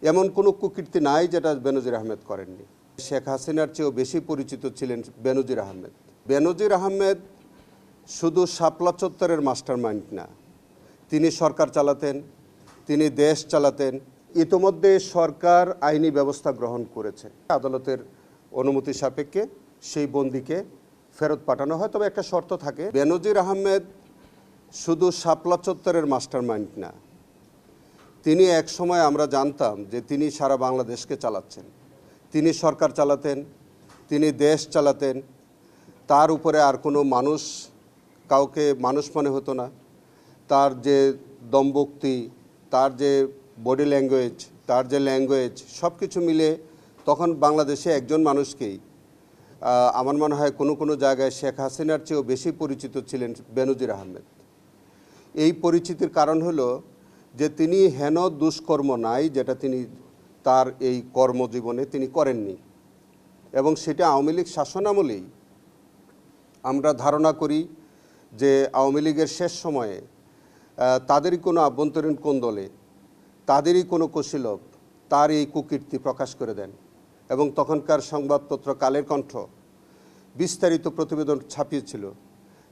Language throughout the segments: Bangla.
এমন কোনো কুকীর্তি নাই যেটা বেনজির আহমেদ করেননি। শেখ হাসিনার চেয়েও বেশি পরিচিত ছিলেন বেনজির আহমেদ। বেনজির আহমেদ শুধু শাপলা চত্বরের মাস্টার মাইন্ড না, তিনি সরকার চালাতেন, তিনি দেশ চালাতেন। ইতোমধ্যে সরকার আইনি ব্যবস্থা গ্রহণ করেছে, আদালতের অনুমতি সাপেক্ষে সেই বন্দীকে ফেরত পাঠানো হয়। তবে একটা শর্ত থাকে, বেনজির আহমেদ শুধু শাপলা চত্বরের মাস্টার মাইন্ড না, তিনি এক সময় আমরা জানতাম যে তিনি সারা বাংলাদেশকে চালাচ্ছেন, তিনি সরকার চালাতেন, তিনি দেশ চালাতেন। তার উপরে আর কোনো মানুষ, কাউকে মানুষ মনে হতো না। তার যে দমভক্তি, তার যে বডি ল্যাঙ্গুয়েজ, তার যে ল্যাঙ্গুয়েজ, সব কিছু মিলে তখন বাংলাদেশে একজন মানুষকেই আমার মনে হয় কোনো কোনো জায়গায় শেখ হাসিনার চেয়েও বেশি পরিচিত ছিলেন বেনজির আহমেদ। এই পরিচিতির কারণ হলো যে তিনি হেন দুষ্কর্ম নাই যেটা তিনি তার এই কর্মজীবনে তিনি করেননি, এবং সেটা আওয়ামী লীগ শাসনামলেই আমরা ধারণা করি যে আওয়ামী লীগের শেষ সময়ে তাদেরই কোনো আভ্যন্তরীণ কোন্দলে, তাদেরই কোনো কুশীলব তার এই কুকীর্তি প্রকাশ করে দেন। এবং তখনকার সংবাদপত্র কালের কণ্ঠ বিস্তারিত প্রতিবেদন ছাপিয়েছিল,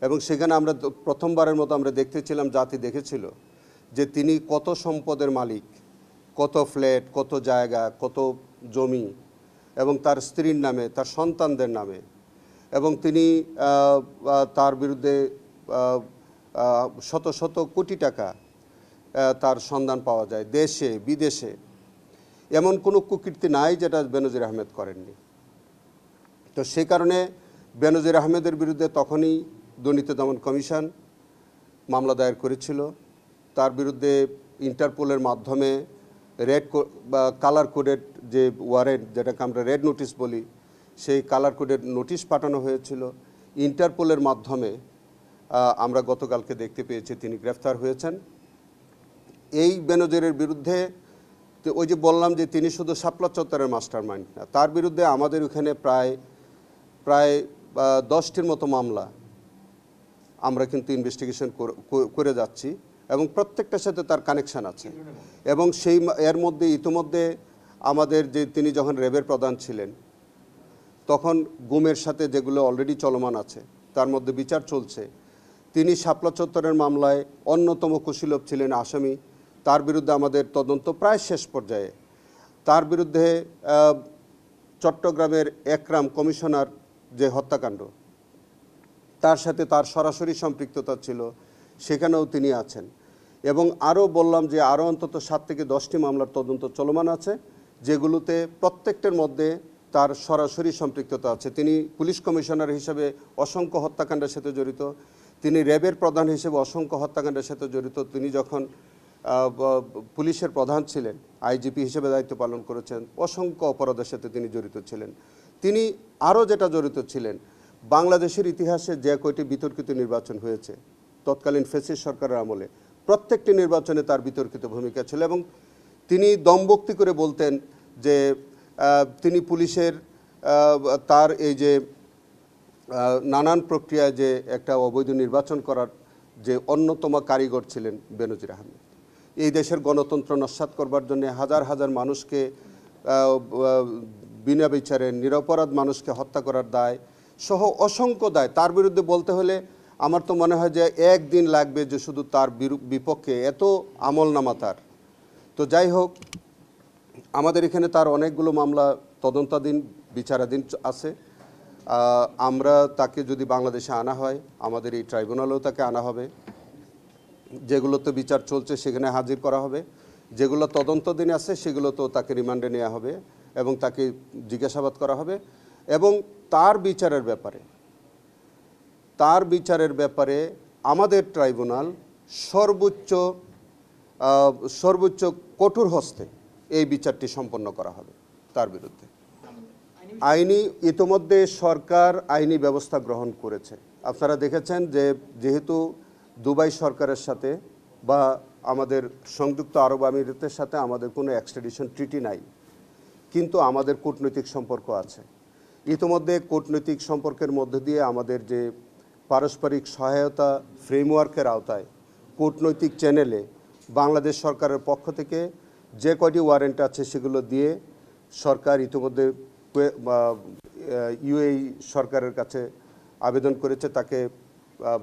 এবং সেখানে আমরা প্রথমবারের মতো আমরা দেখতেছিলাম, জাতি দেখেছিল যে তিনি কত সম্পদের মালিক, কত ফ্ল্যাট, কত জায়গা, কত জমি, এবং তার স্ত্রীর নামে, তার সন্তানদের নামে। এবং তিনি তার বিরুদ্ধে শত শত কোটি টাকা তার সন্ধান পাওয়া যায় দেশে বিদেশে। এমন কোনো কুকীর্তি নাই যেটা বেনজির আহমেদ করেননি। তো সেই কারণে বেনজির আহমেদের বিরুদ্ধে তখনই দুর্নীতি দমন কমিশন মামলা দায়ের করেছিল। তার বিরুদ্ধে ইন্টারপোলের মাধ্যমে রেড বা কালার কোডেড যে ওয়ারেন্ট, যেটাকে আমরা রেড নোটিশ বলি, সেই কালার কোডেড নোটিশ পাঠানো হয়েছিল। ইন্টারপোলের মাধ্যমে আমরা গতকালকে দেখতে পেয়েছি তিনি গ্রেফতার হয়েছেন। এই বেনজিরের বিরুদ্ধে ওই যে বললাম যে তিনি শুধু শাপলা চত্বরের মাস্টার মাইন্ড না, তার বিরুদ্ধে আমাদের ওখানে প্রায় 10টির মতো মামলা আমরা কিন্তু ইনভেস্টিগেশন করে যাচ্ছি, এবং প্রত্যেকটার সাথে তার কানেকশান আছে। এবং এর মধ্যে ইতিমধ্যে আমাদের যে তিনি যখন র্যাবের প্রধান ছিলেন, তখন গুমের সাথে যেগুলো অলরেডি চলমান আছে তার মধ্যে বিচার চলছে। তিনি শাপলা চত্বরের মামলায় অন্যতম কুশীলব ছিলেন আসামি। তার বিরুদ্ধে আমাদের তদন্ত প্রায় শেষ পর্যায়ে। তার বিরুদ্ধে চট্টগ্রামের একরাম কমিশনার যে হত্যাকাণ্ড, তার সাথে তার সরাসরি সম্পৃক্ততা ছিল, সেখানেও তিনি আছেন। এবং আরও বললাম যে আরও অন্তত 7 থেকে 10টি মামলার তদন্ত চলমান আছে, যেগুলোতে প্রত্যেকটার মধ্যে তার সরাসরি সম্পৃক্ততা আছে। তিনি পুলিশ কমিশনার হিসেবে অসংখ্য হত্যাকাণ্ডের সাথে জড়িত, তিনি র্যাবের প্রধান হিসেবে অসংখ্য হত্যাকাণ্ডের সাথে জড়িত, তিনি যখন পুলিশের প্রধান ছিলেন, আইজিপি হিসেবে দায়িত্ব পালন করেছেন, অসংখ্য অপরাধের সাথে তিনি জড়িত ছিলেন। তিনি আরও যেটা জড়িত ছিলেন, বাংলাদেশের ইতিহাসে যে কয়টি বিতর্কিত নির্বাচন হয়েছে তৎকালীন ফ্যাসিস্ট সরকারের আমলে, প্রত্যেকটি নির্বাচনে তার বিতর্কিত ভূমিকা ছিল। এবং তিনি দমভক্তি করে বলতেন যে তিনি পুলিশের তার এই যে নানান প্রক্রিয়ায় যে একটা অবৈধ নির্বাচন করার যে অন্যতম কারিগর ছিলেন বেনজির আহমেদ। এই দেশের গণতন্ত্র নস্যাৎ করবার জন্য হাজার হাজার মানুষকে বিনা বিচারে নিরপরাধ মানুষকে হত্যা করার দায় সহ অসংখ্য দায় তার বিরুদ্ধে বলতে হলে আমার তো মনে হয় যে একদিন লাগবে যে শুধু তার বিপক্ষে এত আমলনামা তার। তো যাই হোক, আমাদের এখানে তার অনেকগুলো মামলা তদন্তাধীন, বিচারাধীন আছে। আমরা তাকে যদি বাংলাদেশে আনা হয়, আমাদের এই ট্রাইব্যুনালেও তাকে আনা হবে। যেগুলোতে বিচার চলছে সেখানে হাজির করা হবে, যেগুলো তদন্তাধীন আছে সেগুলোতেও তাকে রিমান্ডে নেওয়া হবে এবং তাকে জিজ্ঞাসাবাদ করা হবে। এবং তার বিচারের ব্যাপারে আমাদের ট্রাইব্যুনাল সর্বোচ্চ কঠোর হস্তে এই বিচারটি সম্পন্ন করা হবে তার বিরুদ্ধে। ইতোমধ্যে সরকার আইনি ব্যবস্থা গ্রহণ করেছে। আপনারা দেখেছেন যে যেহেতু দুবাই সরকারের সাথে বা আমাদের সংযুক্ত আরব আমিরাতের সাথে আমাদের কোনো এক্সট্রাডিশন ট্রিটি নাই, কিন্তু আমাদের কূটনৈতিক সম্পর্ক আছে। ইতোমধ্যে কূটনৈতিক সম্পর্কের মধ্যে দিয়ে আমাদের যে পারস্পরিক সহায়তা ফ্রেমওয়ার্কের আওতায় কূটনৈতিক চ্যানেলে বাংলাদেশ সরকারের পক্ষ থেকে যে কয়টি ওয়ারেন্ট আছে সেগুলো দিয়ে সরকার ইতিমধ্যে ইউএই সরকারের কাছে আবেদন করেছে তাকে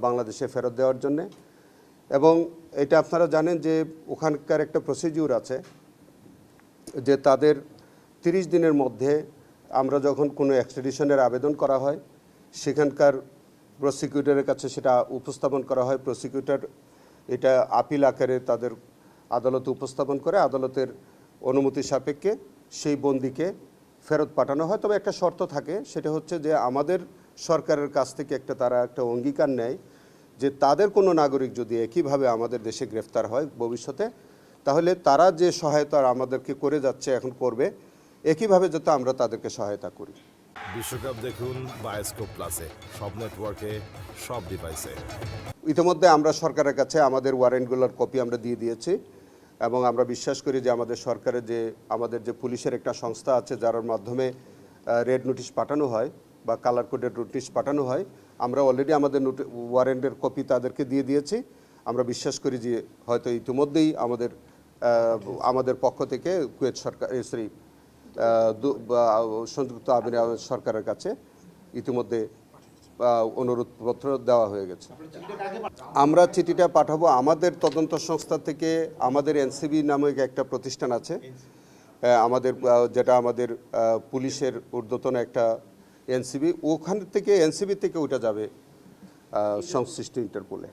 বাংলাদেশে ফেরত দেওয়ার জন্যে। এবং এটা আপনারা জানেন যে ওখানকার একটা প্রসিডিউর আছে যে তাদের 30 দিনের মধ্যে আমরা যখন কোনো এক্সট্রাডিশনের আবেদন করা হয় সেখানকার প্রসিকিউটরের কাছে সেটা উপস্থাপন করা হয়। প্রসিকিউটর এটা আপিল আকারে তাদের আদালতে উপস্থাপন করে, আদালতের অনুমতি সাপেক্ষে সেই বন্দীকে ফেরত পাঠানো হয়। তবে একটা শর্ত থাকে, সেটা হচ্ছে যে আমাদের সরকারের কাছ থেকে তারা একটা অঙ্গীকার নেয় যে তাদের কোনো নাগরিক যদি একইভাবে আমাদের দেশে গ্রেফতার হয় ভবিষ্যতে, তাহলে তারা যে সহায়তা আমাদেরকে করে যাচ্ছে এখন করবে, একইভাবে যাতে আমরা তাদেরকে সহায়তা করি। বিশ্বকাপ দেখুন বায়োস্কোপ প্লাসে, সব নেটওয়ার্কে, সব ডিভাইসে। ইতিমধ্যে আমরা সরকারের কাছে আমাদের ওয়ারেন্টগুলোর কপি আমরা দিয়ে দিয়েছি এবং আমরা বিশ্বাস করি যে আমাদের সরকারের আমাদের যে পুলিশের একটা সংস্থা আছে যার মাধ্যমে রেড নোটিশ পাঠানো হয় বা কালার কোডের নোটিশ পাঠানো হয়, আমরা অলরেডি আমাদের ওয়ারেন্টের কপি তাদেরকে দিয়ে দিয়েছি। আমরা বিশ্বাস করি যে হয়তো ইতিমধ্যেই আমাদের পক্ষ থেকে কুয়েত সরকার সংযুক্ত আরব আমিরাত সরকারের কাছে ইতিমধ্যে অনুরোধপত্র দেওয়া হয়ে গেছে। আমরা চিঠিটা পাঠাবো আমাদের তদন্ত সংস্থা থেকে। আমাদের এনসিবি নামক একটা প্রতিষ্ঠান আছে আমাদের, যেটা আমাদের পুলিশের ঊর্ধ্বতন একটা এনসিবি, ওখান থেকে এনসিবি থেকে ওটা যাবে সংশ্লিষ্ট ইন্টারপোলে।